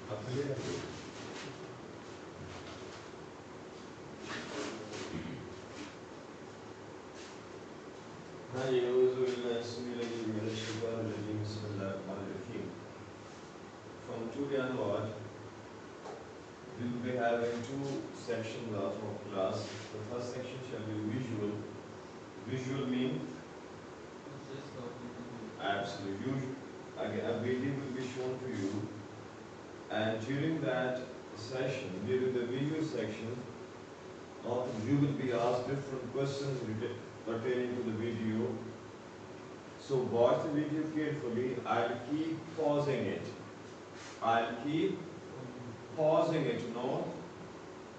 From today onward, we will be having two sections of our class. The first section shall be visual. Visual means absolute. Again, a video will be shown to you, and during that session, during the visual section, you will be asked different questions pertaining to the video. So watch the video carefully. I'll keep pausing it.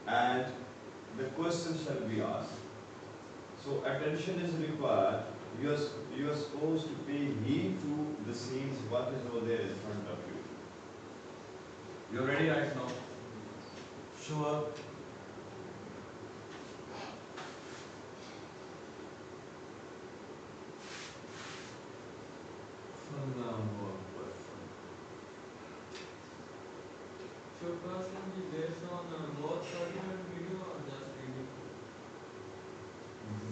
And the question shall be asked. So attention is required. You are supposed to pay heed to the scenes, what is over there in front of you. You ready right now? Sure. Should person be based on both audio and video or just reading?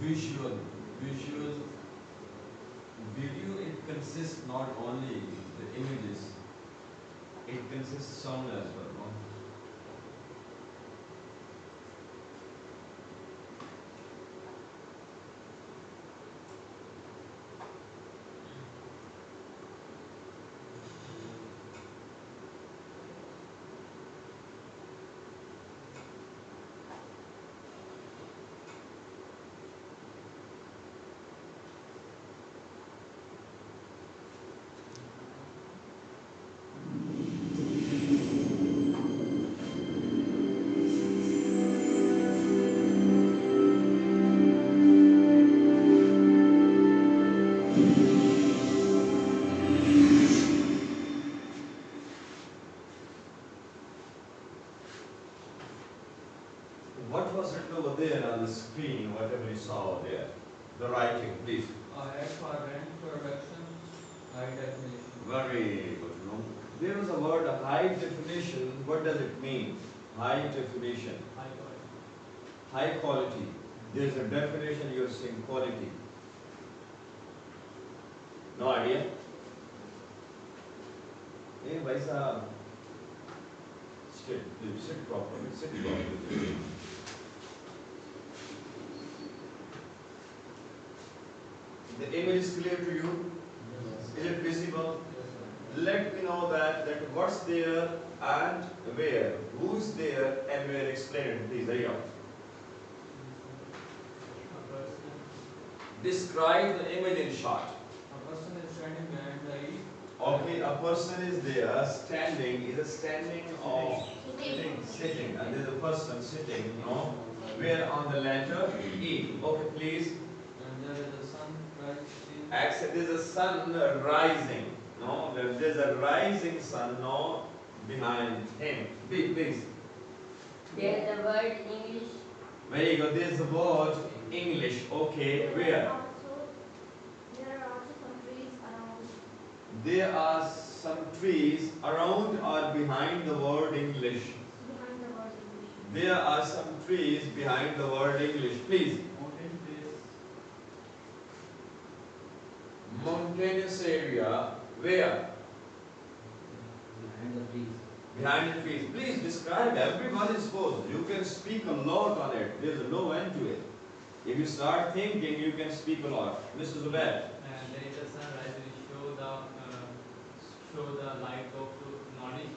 Visual. Video, it consists not only the images, it consists sound as well. No? What was written over there on the screen, whatever you saw there? The writing, please. Ad for rent production, high definition. Very good. No? There was a word, high definition. What does it mean? High definition. High quality. High quality. There's a definition, you're saying quality. No idea? Hey, bhai sahab. Sit properly. The image is clear to you? Yes. Is it visible? Yes, sir. Let me know that what's there and where. Who's there and where? Explain it, please. Hurry up. A person. Describe the image in short. A person is standing behind the E. Okay, a person is there standing. Is a standing or sitting? And there's a person sitting, no? Where on the letter E. Okay, please. And there is a sun rising. Accept there's a sun rising. No, there's a rising sun, no, behind him. Please. There's the word English. Very good. There's the word English. Okay, where? There are also some trees around. There are some trees around or behind the word English. Behind the word English. There are some trees behind the word English. Please. Mountain place. Mountainous area. Where? Behind the trees. Behind the trees. Please describe. Everyone is supposed. You can speak a lot on it. There's no end to it. If you start thinking, you can speak a lot. Mr. Zubair. And there is a sunrise which show the light of knowledge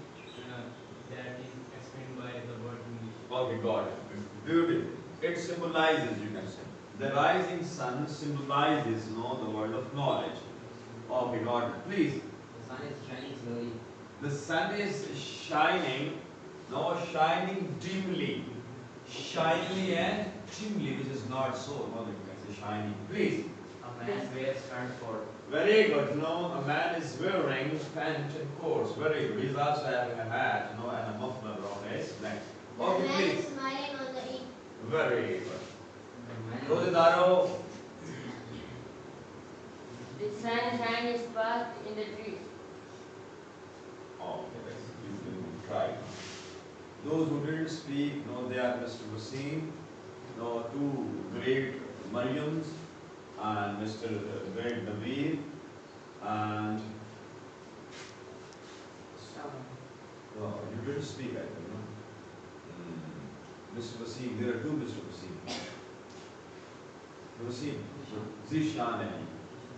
that is explained by the word English. Okay, got it. Beautiful. It symbolizes, you can say. The rising sun symbolizes, the world of knowledge. Okay, got it. Please. The sun is shining slowly. The sun is shining, shining dimly. Shiningly and dimly, which is not so. You can say shining. Please. A man wears pant coat. Very good. A man is wearing pant and coats. Very good. He's also having a hat, and a muffler on his neck. Okay, The man please. is smiling on the E. Very good. Rojidaro. The sunshine is past in the trees. Okay, you can try. Those who didn't speak, they are Mr. Wasim, two great Mariams, and Mr. Great Nabir, and you didn't speak, I think, no? Mr. Wasim, there are two Mr. Wasim. Wasim, Zishan Ali.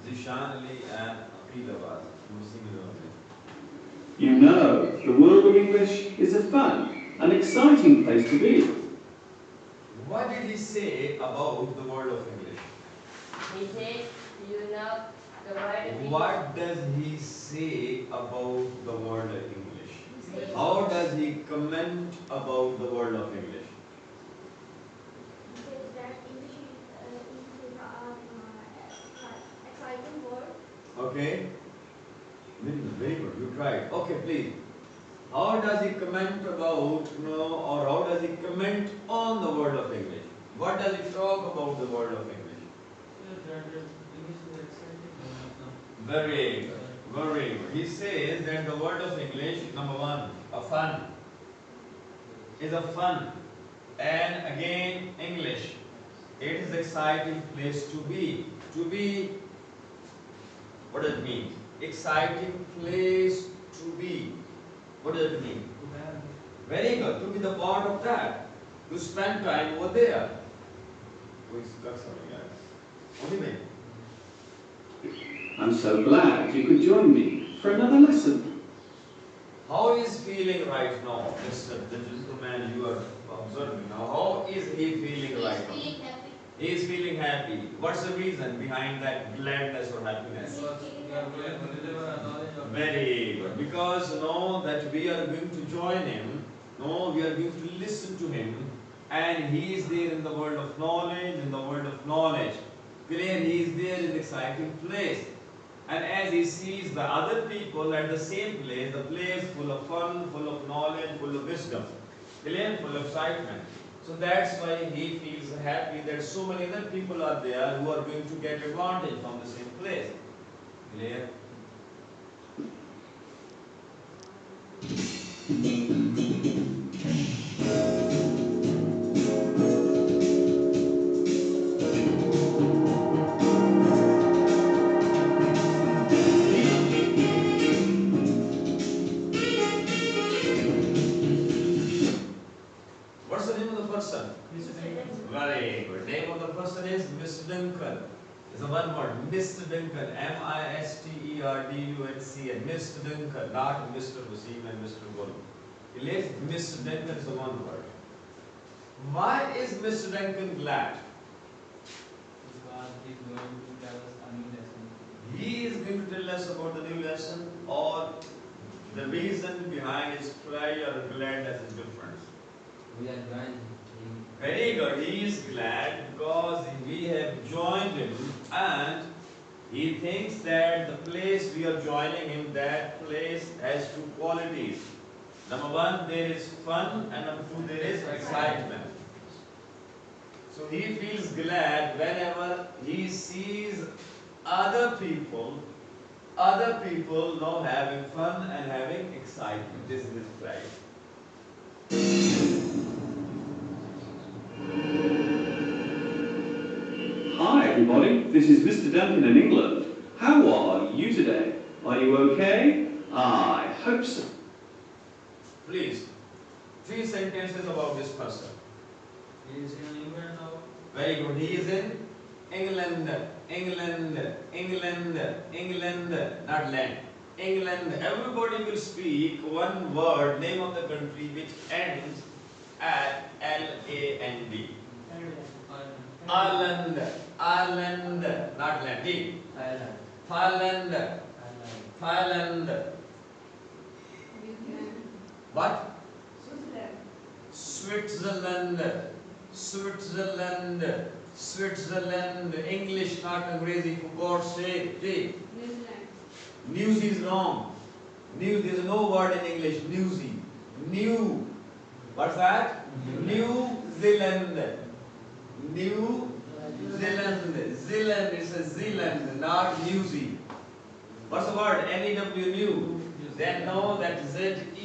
Zishan Ali and Aqeel Awad. Wasim is on there. You know, the world of English is a fun and exciting place to be. What did he say about the world of English? He said, you know, the word What does he say about the world of English? How does he comment about the world of English? He says that English is an exciting word. Okay? Very good, you tried. Okay, please. How does he comment about, or how does he comment on the world of English? What does he talk about the world of English? Very good, very good. He says that the word of English, number one, a fun, is a fun. And again, English, it is exciting place to be. To be, what does it mean? Exciting place to be. What does it mean? Very good, to be the part of that. To spend time over there. Only I'm so glad you could join me for another lesson. How is feeling right now, Mr. The gentleman you are observing now? How is he feeling right now? He's feeling happy. He is feeling happy. What's the reason behind that gladness or happiness? Very good. Because that we are going to join him, we are going to listen to him, and he is there in the world of knowledge, Clear, he is there in an exciting place. And as he sees the other people at the same place, the place full of fun, full of knowledge, full of wisdom, clear, full of excitement. So that's why he feels happy that so many other people are there who are going to get advantage from the same place. Clear? What's the name of the person? Very good. Name of the person is Mr. Duncan. It's a one word. Mr. Duncan. Misterduncn. Mr. Duncan. Not Mr. Wasim and Mr. Gul. Mr. Duncan is a one word. Why is Mr. Duncan glad? He is going to tell us about the new lesson, or the reason behind his pleasure and gladness is different. We are joined. Very good. He is glad because we have joined him, and he thinks that the place we are joining him, that place has two qualities. Number one, there is fun, and number two, there is excitement. So he feels glad whenever he sees other people having fun and having excitement. This is his pride. Hi everybody, this is Mr. Duncan in England. How are you today? Are you okay? I hope so. Please, 3 sentences about this person. He is in England now. Very good. He is in England, not land. England. Everybody will speak one word, name of the country, which ends at L-A-N-D. Ireland, not land. D. Thailand. What? Switzerland. English, not Angrezi, for God's sake. D. Newsy is wrong. There is no word in English. Newsy. New. What's that? New Zealand. Zealand. It's a Zealand, not Newsy. What's the word? N-E-W, new. Then know that Z-E-E-A-L-A-N-D.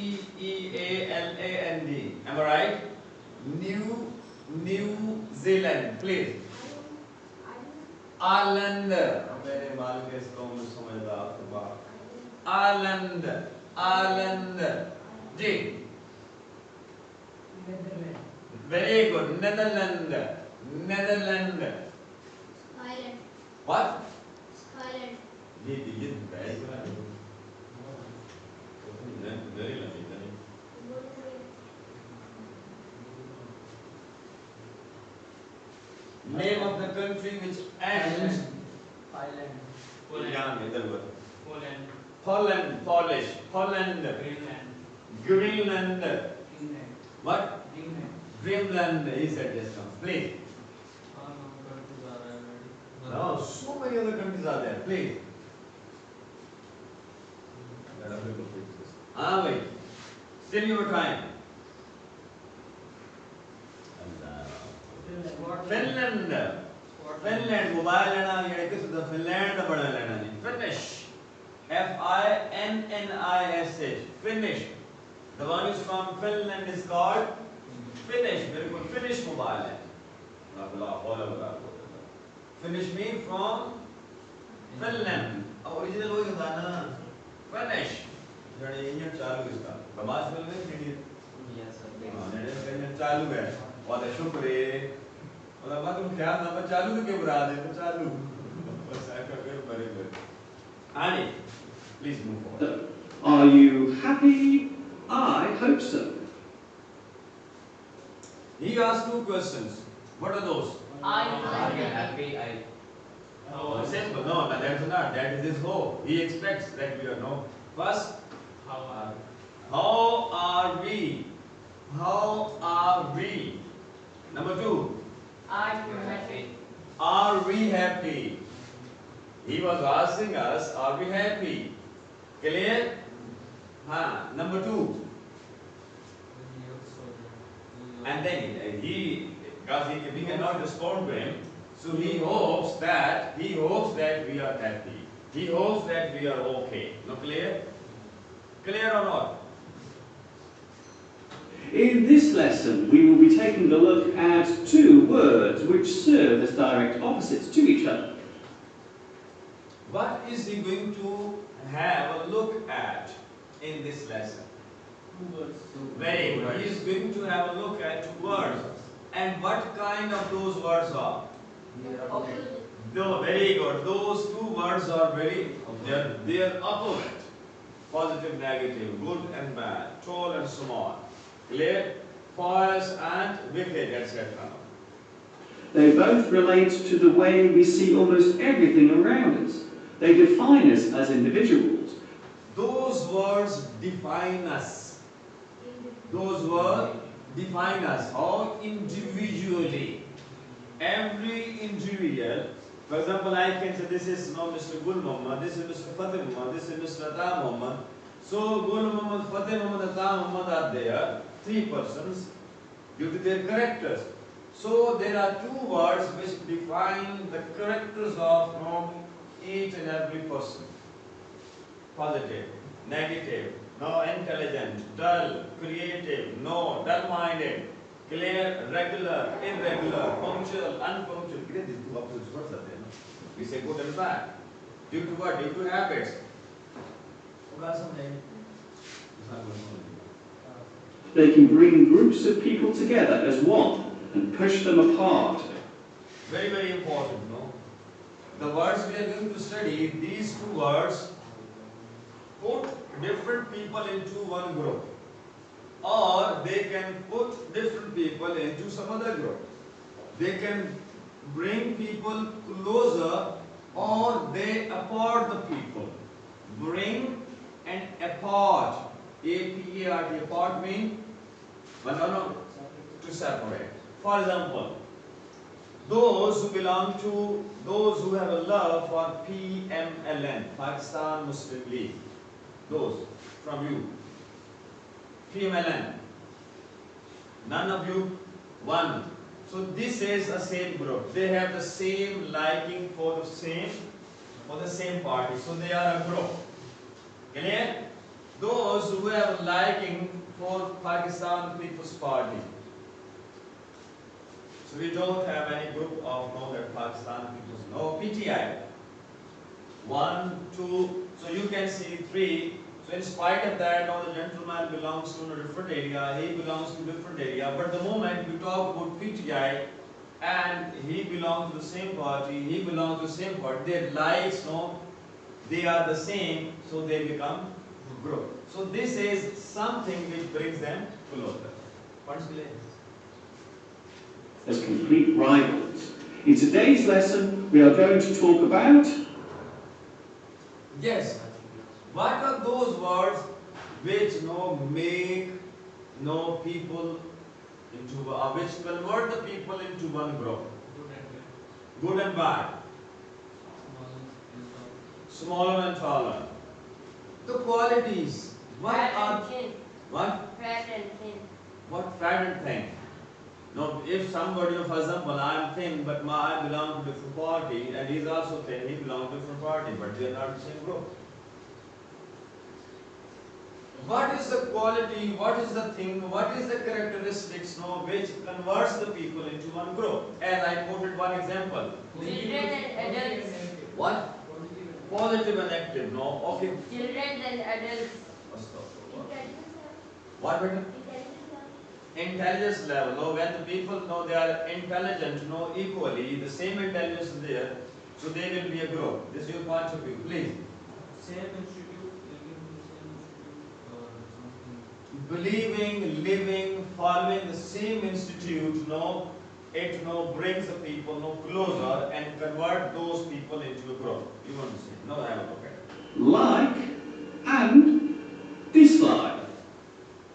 Am I right? New Zealand, please. Ireland. मेरे माल के इसको मुझे समझदार तो बात. Ireland. Ji. Very good. Netherlands. Skyland. What? Skyland. ये very good. Very lucky. Name of the country which ends. Poland. Yeah, Netherlands. Poland. Holland, Polish, Holland, Greenland. Greenland. Greenland. What? Greenland. Dreamland is at this now. Please. Oh no, countries are already. No, so many other countries are there. Please. Ah, wait. Still your time. Finland. Finland. Mobile लेना ये किस तरह Finland बड़ा लेना नहीं. Finnish. F-I-N-N-I-S-H. Finnish. The one is from Finland is called Finnish. बिल्कुल Finnish mobile है. Finnish means from Finland. Original वही होता है ना. Finnish. जड़े इंजन चालू इसका. बमाश फिल्म है इंडियन. Yes, sir. इंजन चालू है. और शुक्र है. मतलब बात तुम क्या ना चालू तो क्यों बुरा दे तो चालू. बस ऐसा कर बड़े बड़े. आने. Please move forward. Are you happy? I hope so. He asked two questions. What are those? Are you happy? Oh, simple. No, that is not. That is his hope. He expects that we are no. First, How are how are we? How are we? Number two, Are you happy? are we happy? He was asking us, are we happy? Clear? Number two. And then we cannot respond to him. So he hopes that we are happy. He hopes that we are okay. No, clear? Clear or not? In this lesson, we will be taking a look at two words which serve as direct opposites to each other. What is he going to have a look at in this lesson? Very good. He is going to have a look at two words. And what kind of those words are? No, very good. Those two words are they are opposite. Positive, negative, good and bad, tall and small, clear, pious and wicked, etc. They both relate to the way we see almost everything around us. They define us as individuals. Those words define us. Those words define us all individually. Every individual, for example, I can say this is Mr. Gul Muhammad, this is Mr. Fateh Muhammad, this is Mr. Ata Muhammad. So Gul Muhammad, Fateh Muhammad, Ata Muhammad are there, three persons, due to their characters. So there are two words which define the characters of each and every person. Positive, negative, no intelligent, dull, creative, no dull-minded, clear, regular, irregular, punctual, unpunctual. These two opposites words are there. We say good and bad. Due to what? Due to habits. They can bring groups of people together as one and push them apart. Very, very important, no? The words we are going to study, these two words put different people into one group. Or they can put different people into some other group. They can bring people closer or they apart the people. Bring and apart. A-P-A-R-T. Apart means to separate. For example, those who have a love for PMLN, Pakistan Muslim League, those from you, PMLN, none of you, one. So this is a same group. They have the same liking for the same party. So they are a group. Clear? those who have liking for Pakistan People's Party. So we don't have any group of that Pakistan People's, no, PTI. 1, 2, so you can see 3. So in spite of that, now the gentleman belongs to a different area, he belongs to a different area. But the moment we talk about PTI, and he belongs to the same party, he belongs to the same party, their likes, no, they are the same, so they become group. So this is something which brings them closer. What's the As complete rivals. In today's lesson, we are going to talk about yes. What are those words which make people into which convert the people into one group? Good and bad. Smaller and taller. The qualities. What Fat are and thin. what? Fat and thin. What fat and thin? Now, if somebody, for example, I am thin, but I belong to a different party, and he is also thin, he belongs to a different party, but they are not the same group. What is the quality, what is the thing, what is the characteristics which converts the people into one group? As I quoted one example. Children and adults. What? Positive and active, no? Okay. Children and adults. What better? Intelligence level. No, when the people they are intelligent, equally, the same intelligence is there, so they will be a group. This is your point of view, please. Same institute, living in the same institute or something. Believing, living, following the same institute, it brings the people closer and convert those people into a group. You understand? No, I have a look at it. like and dislike.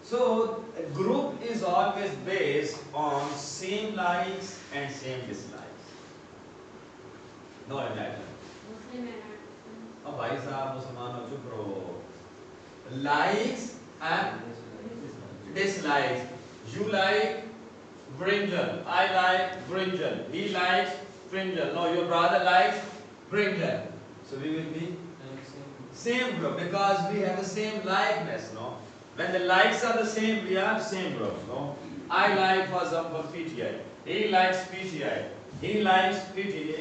So a group is always based on same likes and same dislikes. No imagine. Muslim and Oh, bhai sahab, Musliman, chup raho. Likes and dislikes. You like brinjal. I like brinjal. He likes brinjal. No, your brother likes brinjal. So we will be same group because we have the same likeness. No. When the likes are the same, we are same group. No. I like, for example, PTI. He likes PTI. He likes PTI.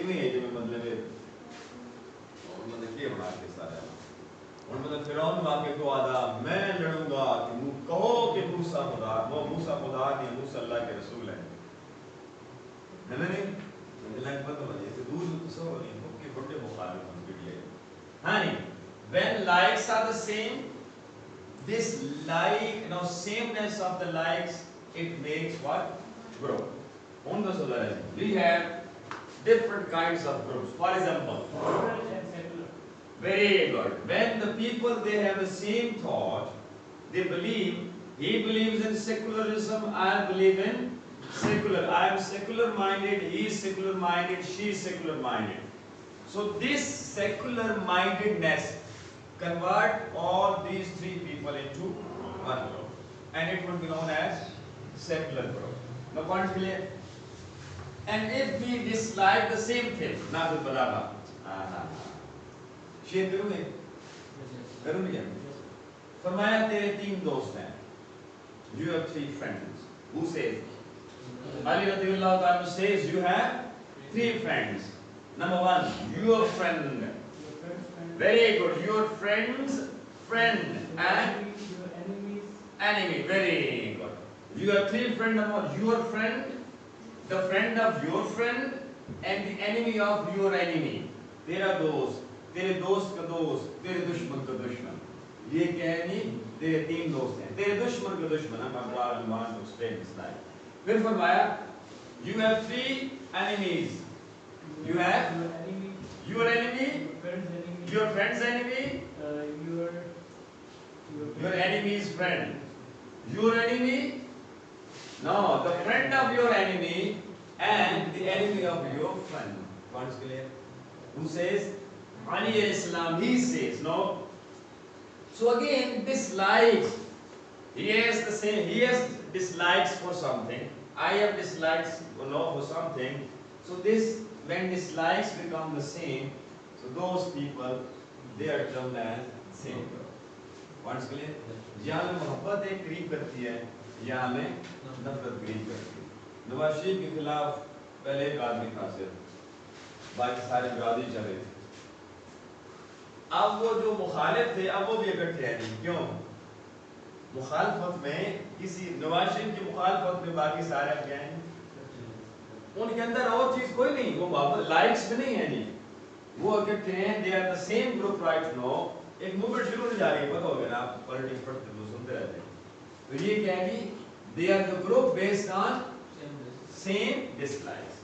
اور مطلب فرعون واقعے کو آدھا میں لڑوں گا کہ کہو کہ موسیٰ خدا وہ موسیٰ خدا نہیں موسیٰ اللہ کے رسول ہے نہیں اللہ کی پتہ بنی تو دور تصور نہیں ہو کہ بڑے مخالف ہم کے لیے ہاں نہیں when likes are the same this like sameness of the likes it makes what group on the solar we have different kinds of groups for example very good. When the people they have the same thought, they believe, he believes in secularism, I believe in secular. I am secular minded, he is secular minded, she is secular minded. So this secular mindedness convert all these three people into one group. And it would be known as secular group. The point is clear? And if we dislike the same thing, not the balagha. Share کروں گے کروں گے فرمایا تیرے تین دوست ہیں you have three friends who says Ali رضی اللہ تعالیٰ says you have three friends number one your friend very good your friend's friend and your enemies enemy very good you have three friends number one your friend the friend of your friend and the enemy of your enemy تیرا دوست تیرے دوست کا دوست تیرے دشمن کا دشمن یہ کہنی تیرے تین دوست ہیں تیرے دشمن کا دشمن ہم ابرار المان کو explain this time پھر فرمایا you have three enemies you have your enemy your friend's enemy your enemy's friend your enemy no the friend of your enemy and the enemy of your friend once clear who says Ali alayhi salam, he says, no. So again, dislikes. He has dislikes for something. I have dislikes for something. So when dislikes become the same, so those people, they are termed as same group. Points clear. یا ہمیں محبت ایک قریب کرتی ہے یا ہمیں نفرت قریب کرتی ہے. نواز شریف کے خلاف پہلے ایک آدمی تھا صرف, باقی سارے برادری چل رہے تھے. اب وہ جو مخالف تھے اب وہ بھی اکٹھے ہیں. کیوں؟ مخالفت میں کسی نواز شریف کی مخالفت میں باقی سارے کیا ہیں, ان کے اندر اور چیز کوئی نہیں, وہ محبت لائکس میں نہیں ہے جی, وہ اکٹھے ہیں. They are the same group right now. ایک موومنٹ شروع ہونے جا رہی ہے, پتہ ہوگا نا آپ پولیٹکس پڑھتے تو سنتے رہتے ہیں. تو یہ کیا ہے جی, they are the group based on same dislikes.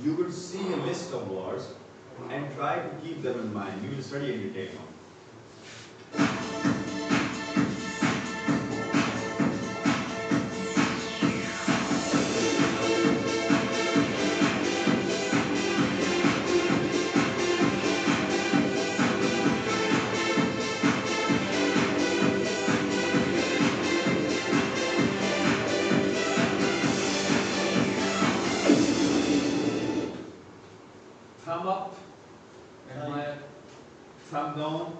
You will see a list of words and try to keep them in mind. You will study in detail now. Thumb up, Admire, thumb down,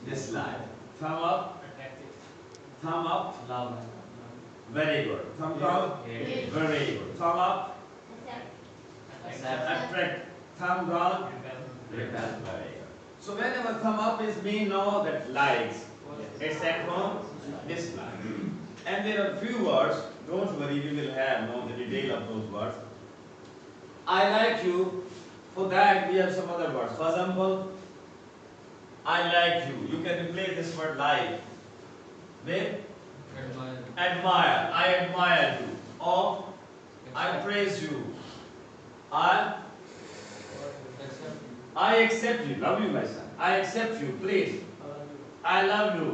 dislike. Thumb up, attractive, thumb up, love, very good. Thumb down, hate, very good. Thumb up, accept, attract. Thumb down, repel. repel. Very good. So whenever thumb up is mean, know that likes. Except from dislike. And there are few words, don't worry, we will have know the detail of those words. I like you. For that we have some other words. For example, I like you. You can replace this word like with Admire, admire. I admire you. Or I praise you. I accept you. Love you, my son. I accept you. Please. I love you.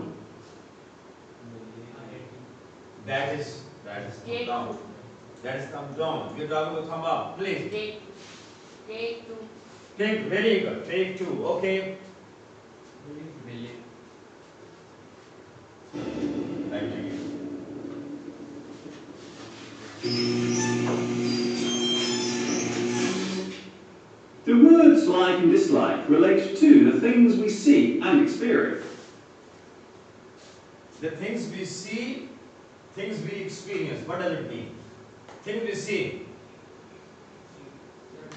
That is thumb down. That is thumb down. We are talking about thumb up. Please. Take two. Take, very good. Take two. Okay. believe, Thank you. The words like and dislike relate to the things we see and experience. The things we see, things we experience. What does it mean? Things we see.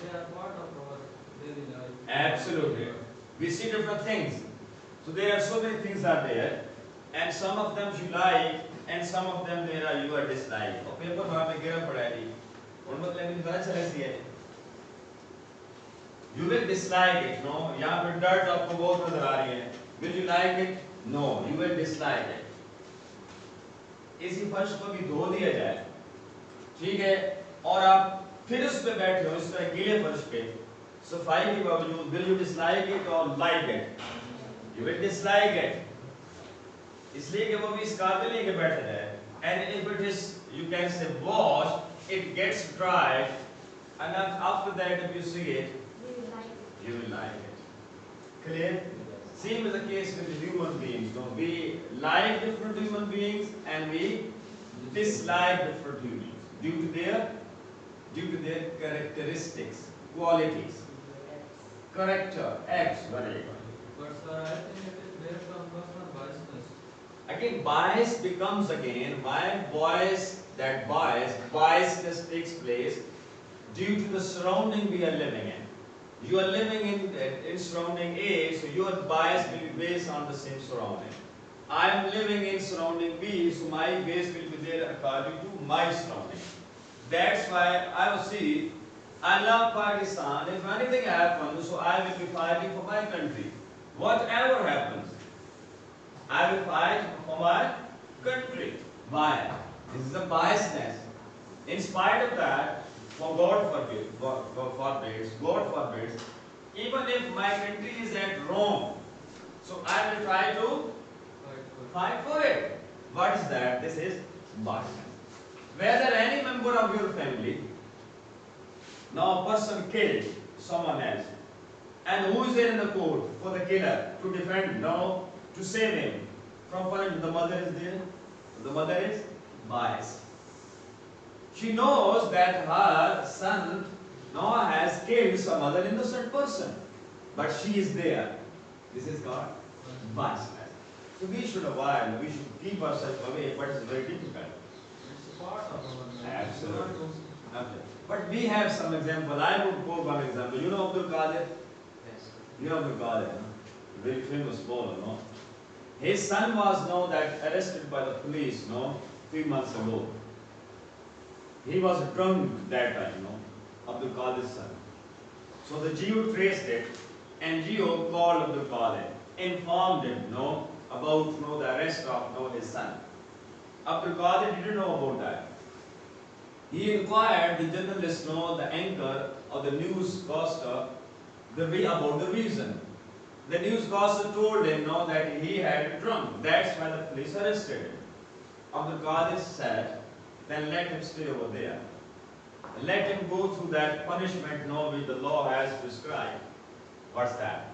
they are part of our daily life. Absolutely. We see different things. So there are so many things are there, and some of them you like, and some of them there are you are dislike. और paper वहाँ पे गिरा पड़ा है जी. और मतलब मुझे पता चला सी है. You will dislike it, no? यहाँ पे dirt आपको बहुत नजर आ रही है. Will you like it? No. You will dislike it. इसी फर्श को भी धो दिया जाए, ठीक है? और आप फिर उस पे बैठे हो इस तरह गीले फर्श पे, सफाई के बावजूद will you dislike it or like it? You will dislike it. इसलिए कि वो भी इस काबिल नहीं कि बैठे रहे. And if it is, you can say washed, it gets dried, and then after that if you see it, you will like it. Clear? Same is the case with the human beings. No? We like different human beings and we dislike different humans due to their characteristics, qualities. Character, acts, very good. But sir, I think it is based on personal biasness. Again, bias becomes again, why biasness takes place due to the surrounding we are living in. You are living in surrounding A, so your bias will be based on the same surrounding. I am living in surrounding B, so my base will be there according to my surrounding. That's why I will see, I love Pakistan. If anything happens, so I will be fighting for my country. Whatever happens, I will fight for my country. Why? This is a biasness. In spite of that, for God forbids, even if my country is at wrong, so I will try to fight for it. What is that? This is biasness. Whether any member of your family, now a person killed someone else, and who is there in the court for the killer to defend, no, to save him from punishment? The mother is there. The mother is biased. She knows that her son Noah has killed some other innocent person, but she is there. This is called backsliding. So we should avoid, we should keep ourselves away, but it's very difficult. It's a part of our Absolutely. Okay. But we have some example. I would quote one example. You know Abdul Qadir? Yes. You know Abdul Qadir, no? Very famous bowler, no? His son was arrested by the police, 3 months ago. He was drunk that time, Abdul Qadir's son. So the GO traced it, and GO called Abdul Qadir, informed him, about the arrest of his son. Abdul Qadir didn't know about that. He inquired the journalist, the anchor or the newscaster, about the reason. The newscaster told him that he had drunk. That's why the police arrested him. Abdul Qadir said, then let him stay over there. Let him go through that punishment which the law has prescribed. What's that?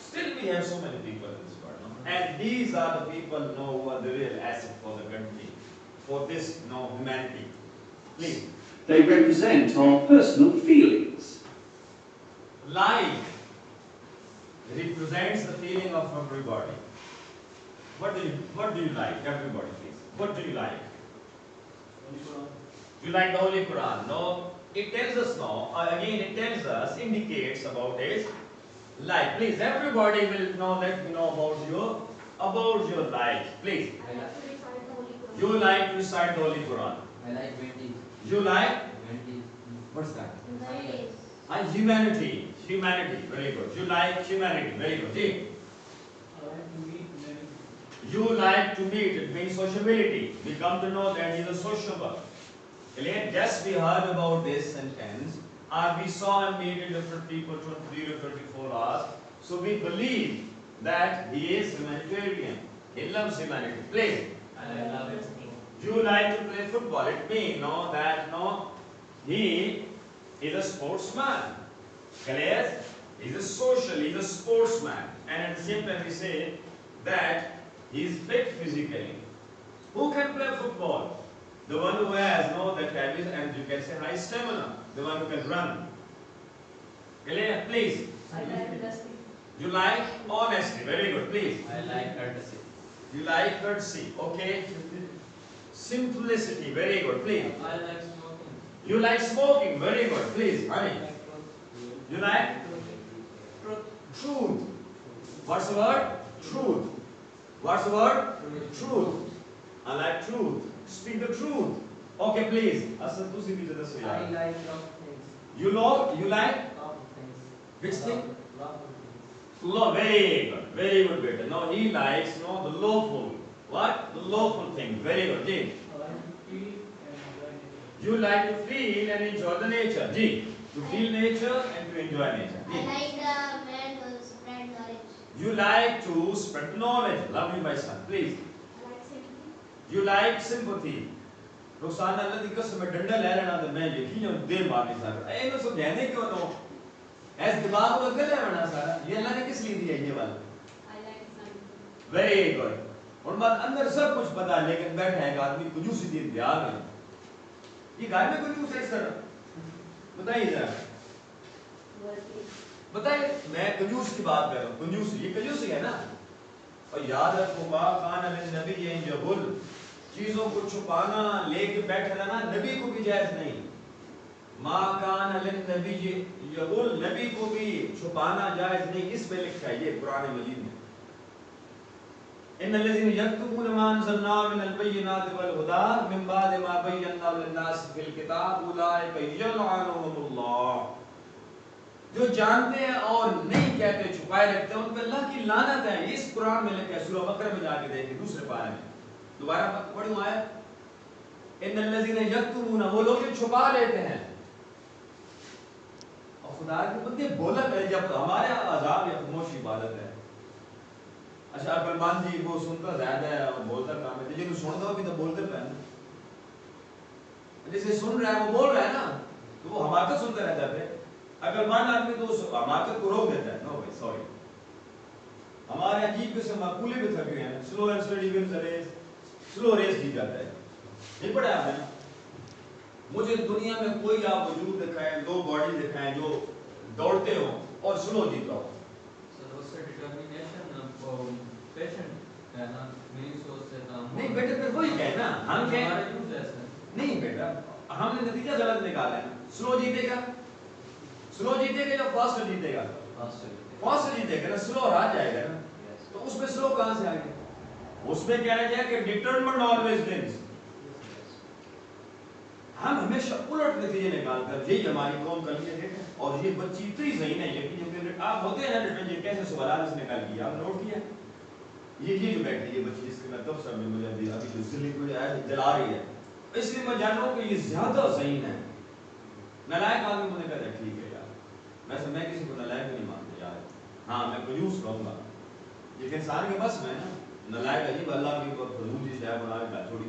Still we have so many people in this world. And these are the people who are the real asset for the country, for this humanity. Please. They represent our personal feelings. Like represents the feeling of everybody. What do you like? Everybody, please. What do you like? You like the Holy Quran? No. It tells us indicates about his life. Please, everybody will let me know about your life. Please. I like to recite the Holy Quran. You like to recite the Holy Quran. I like 20. You like? 20. What's that? Nice. Humanity. Humanity. Very good. You like humanity. Very good. See? I like to meet many. You like to meet. It means sociability. We come to know that he is a sociable. Just we heard about this sentence, or we saw him meeting different people 23 to 24 hours. So we believe that he is humanitarian. He loves humanity. Please. I love it. You like to play football. It means that he is a sportsman. Clear? He's a social, he's a sportsman. And at the same time we say that he is fit physically. Who can play football? The one who has that is, and you can say high stamina. The one who can run. Clear? Please. I like honesty. You like honesty. Very good. Please. I like courtesy. You like courtesy. Okay. Simplicity. Very good. Please. I like smoking. You like smoking. Very good. Please. Honey. You like truth. What's the word? Truth. What's the word? Truth. I like truth. Speak the truth. Okay, please. Asal tu sini jada so I yaar. like lot of things. You like Lot of things. which thing? Lot of things. Law. Very good. Very good, beta. Now he likes the lawful. What? The lawful thing. Very good. Ji. I like to feel and enjoy nature. You like to feel and enjoy the nature. Ji. To feel nature and to enjoy nature. I Ji. like the man who spread knowledge. You like to spread knowledge. Love you, my son. Please. I like sympathy. You like sympathy. Roxana Allah di qasam mein danda le lena te main yakin de marni sar ਇਹਨੂੰ ਸਮਝਾਣੇ ਕਿਉਂ no S ਦਿਮਾਗ ਨੂੰ ਅੱਗੇ ਲੈ ਆਣਾ ਸਾਰਾ ਇਹ ਅੱਲਾ ने किस लिए दिया ये वाला I like sympathy. Very good और बात अंदर सब कुछ पता है लेकिन बैठा है एक आदमी कंजूसी दे दिया है ये घर में कंजूस है सर बताइए जरा बताइए मैं कंजूस की बात कर रहा हूँ कंजूसी ये कंजूसी है ना और याद रखो मा कान अल नबी ये यहुल चीजों को छुपाना लेके बैठ रहना नबी को भी जायज नहीं मा कान अल नबी यहुल नबी को भी छुपाना जायज नहीं इस पे लिखा है ये कुरान मजीद में इन्नल्लज़ीना यक्तुमूना मा अंज़लना मिनल बय्यिनाति वल हुदा मिन बादि मा बय्यना लिन्नासि फिल किताब उलाइका यलअनुहुमुल्लाह जो जानते हैं और नहीं कहते छुपाए रखते हैं उन पे अल्लाह की लानत है इस कुरान में लिखा है सूरह बकरा में जाके देखिए दूसरे पारे में दोबारा पढ़ूं आयत इन्नल्लज़ीना यक्तुमूना वो लोग जो छुपा लेते हैं और खुदा के बंदे बोला करे जब हमारे अज़ाब या खामोश इबादत है अच्छा अकलमंद जी वो सुनता ज्यादा है और बोलता कम है जिन्हें सुनता भी तो बोलते पे जैसे सुन रहा है वो बोल रहा है ना तो वो हमाकत सुनता रहता है अकलमंद आदमी तो हमाकत को रोक देता है नो भाई सॉरी हमारे अजीब किस्म मकूले भी थक गए हैं slow and steady wins the race slow race जीत जाता है نہیں پڑھا آپ نے؟ مجھے دنیا میں کوئی آپ وجود دکھائیں، دو باڈی دکھائیں جو دوڑتے ہو اور سلو جیتا ہو. So what's the determination of patient ہے نا میری سوچ سے کام نہیں بیٹے پھر وہی کہیں نا ہم کہیں ہمارا useless ہے. نہیں بیٹا ہم نے نتیجہ غلط نکالا ہے. سلو جیتے گا، سلو جیتے گا یا فاسٹ جیتے گا؟ فاسٹ جیتے گا نا، سلو ہار جائے گا نا. تو اس میں سلو کہاں سے آ گیا؟ اس میں کہنا چاہیے کہ ڈیٹرمنڈ آلویز ونز. ہم ہمیشہ الٹ نتیجے نکالتے ہیں. یہی ہماری قوم کا لیے ہے. اور یہ بچی اتنی ذہین ہے یقین آپ ہوتے ہیں نا یہ کیسے سوالات اس نے کر کیا آپ نوٹ کیا. یہ جو بیٹھی ہے بچی جس کے میں تب سمجھ مجھے ابھی جو ذلی کو جلا رہی ہے اس لیے میں جان رہا ہوں کہ یہ زیادہ ذہین ہے. نالائق آدمی مجھے کہتا ہے ٹھیک ہے یار ویسے میں کسی کو نالائق نہیں مانتا یار. ہاں میں کنجوس رہوں گا لیکن انسان کے بس میں نا نالائق عجیب اللہ کی فضول سی شے بنا کے چھوڑی.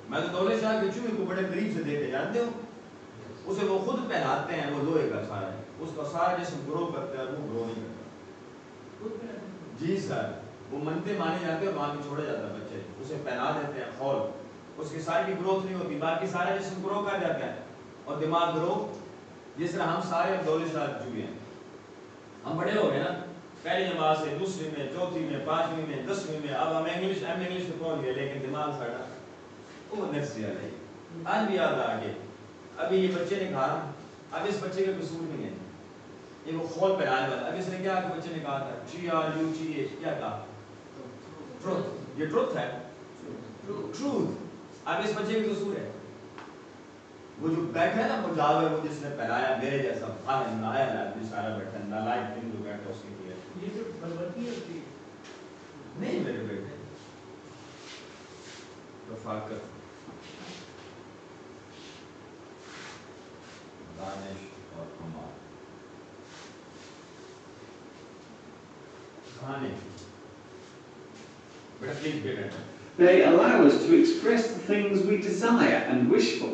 میں تو دولت شاہ کے چوہے کو بڑے قریب سے دیکھے جانتے ہو. اسے وہ خود پہناتے ہیں، وہ لوہے کا سارا ہے، اس کا سارا جسم گرو کرتا ہے، وہ گرو نہیں کرتا. جی سر وہ منتے مانے جاتے ہیں اور وہاں پہ چھوڑا جاتا ہے بچے، اسے پہنا دیتے ہیں خول، اس کی ساری کی گروتھ نہیں ہوتی، باقی سارا جسم گرو کر جاتا ہے اور دماغ گرو. جس طرح ہم سارے دولت شاہ چوہے ہیں. ہم بڑے ہو گئے نا پہلی جماعت سے دوسری میں چوتھی میں پانچویں میں 10ویں میں. اب ہم انگلش میں پہنچ گئے لیکن دماغ ساڑا وہ نرسی آ رہی. آج بھی یاد آ گئے ابھی یہ بچے نے کہا اب اس بچے کا قصور نہیں ہے یہ وہ خول پہنانے والا. اب اس نے کیا کہ بچے نے کہا تھا T R U T H کیا کہا ٹروتھ. یہ ٹروتھ ہے ٹروتھ. اب اس بچے کا قصور ہے وہ جو بیٹھا ہے نا مجاور وہ جس نے پہنایا میرے جیسا فاہم نایا آدمی سارا بیٹھا نالائق دن جو بیٹھا اس کے لیے یہ جو بلوتی ہوتی نہیں میرے بیٹے رفاقت دانش اور کمال کھانے بیٹا پلیز بیٹا. They allow us to express the things we desire and wish for.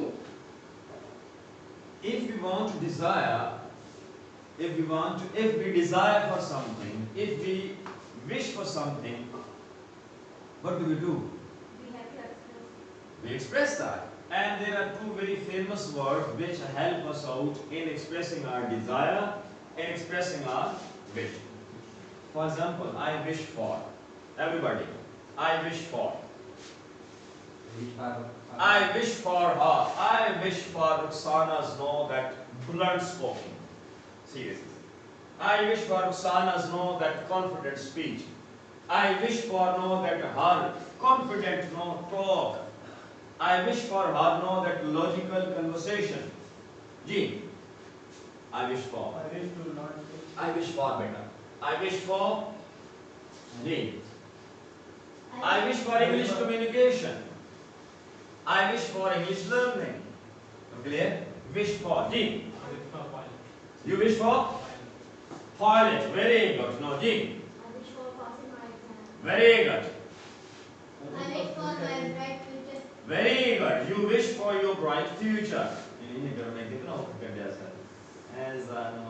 If we want to desire, if we desire for something, if we wish for something, what do? We have to express. We express that. And there are two very famous words which help us out in expressing our desire and expressing our wish. For example, I wish for. Everybody, I wish for. I wish for her. I wish for Roxana's know that blunt spoken. Seriously. I wish for Roxana's know that confident speech. I wish for know that her confident know talk. I wish for her know that logical conversation. Ji. I wish for. I wish to not. I wish for better. I wish for. Ji. I wish for English communication. I wish for English learning. Clear? Wish for. Ji. I wish for pilot. You wish for pilot. Very good. No, Ji. I wish for passing my exam. Very good. I wish for my bright future. Very good. You wish for your bright future. یہ کرو میں کتنا وقت کر دیا سر ایسا نو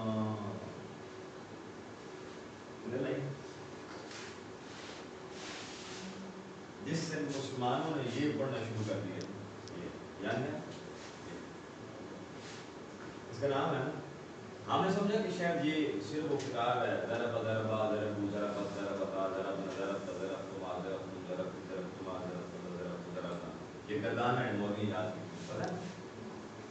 جس سے مسلمانوں نے یہ پڑھنا شروع کر دیا یاد ہے اس کا نام ہے ہم نے سمجھا کہ شاید یہ صرف وہ کتاب ہے ضرب ضربا ضرب ضرب ضربتا ضرب ضرب ضرب تما ضرب ضرب ضرب تما ضرب ضرب ضرب یہ گردان ہے مولوی یاد پتہ ہے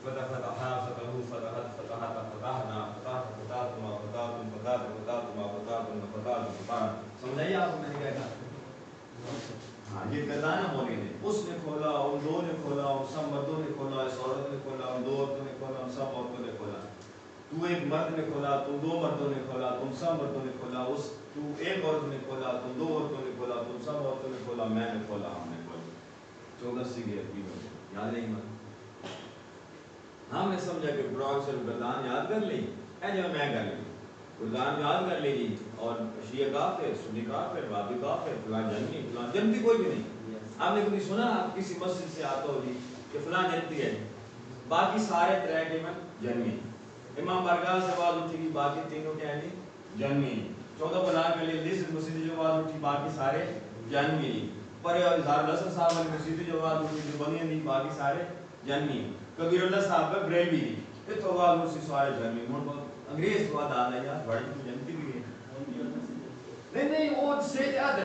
فتح فتح فتح فتحت فتحت فتحنا فتح فتحتما فتحتم فتحت فتحتما فتحتم فتحتم فتح سمجھائیے آپ کو میں نے کیا کہا ہاں یہ گردان ہے مولوی نے اس نے کھولا ان دو نے کھولا ان سب مردوں نے کھولا اس عورت نے کھولا ان دو عورتوں نے کھولا ان سب عورتوں نے کھولا تو ایک مرد نے کھولا تم دو مردوں نے کھولا تم سب مردوں نے کھولا اس تو ایک عورت نے کھولا تم دو عورتوں نے کھولا تم سب عورتوں نے کھولا میں نے کھولا ہم نے کھولا 14 سی گئے یاد نہیں مت ہم نے سمجھا کہ براک سے گردان یاد کر لی اے جو میں کر لی گردان یاد کر لی جی اور شیعہ کافر سنی کافر وابی کافر فلاں جنتی کوئی بھی نہیں آپ نے کبھی سنا آپ کسی مسجد سے آتا ہو جی کہ فلاں جنتی ہے باقی سارے طرح کے میں جنمی امام بارگاہ سے آواز اٹھی گی باقی تینوں کیا ہیں جی جنمی 14 بنا کے لیے جس مسجد جو آواز اٹھی باقی سارے جنمی پر زار لسن صاحب والی مسجد جو آواز اٹھی جو بنی نہیں باقی سارے جنمی کبیر اللہ صاحب کا بریلوی دی یہ تو آواز اٹھی سارے جنمی مون انگریز تو آدھا آدھا یا بڑی جنتی بھی ہے نہیں نہیں وہ سے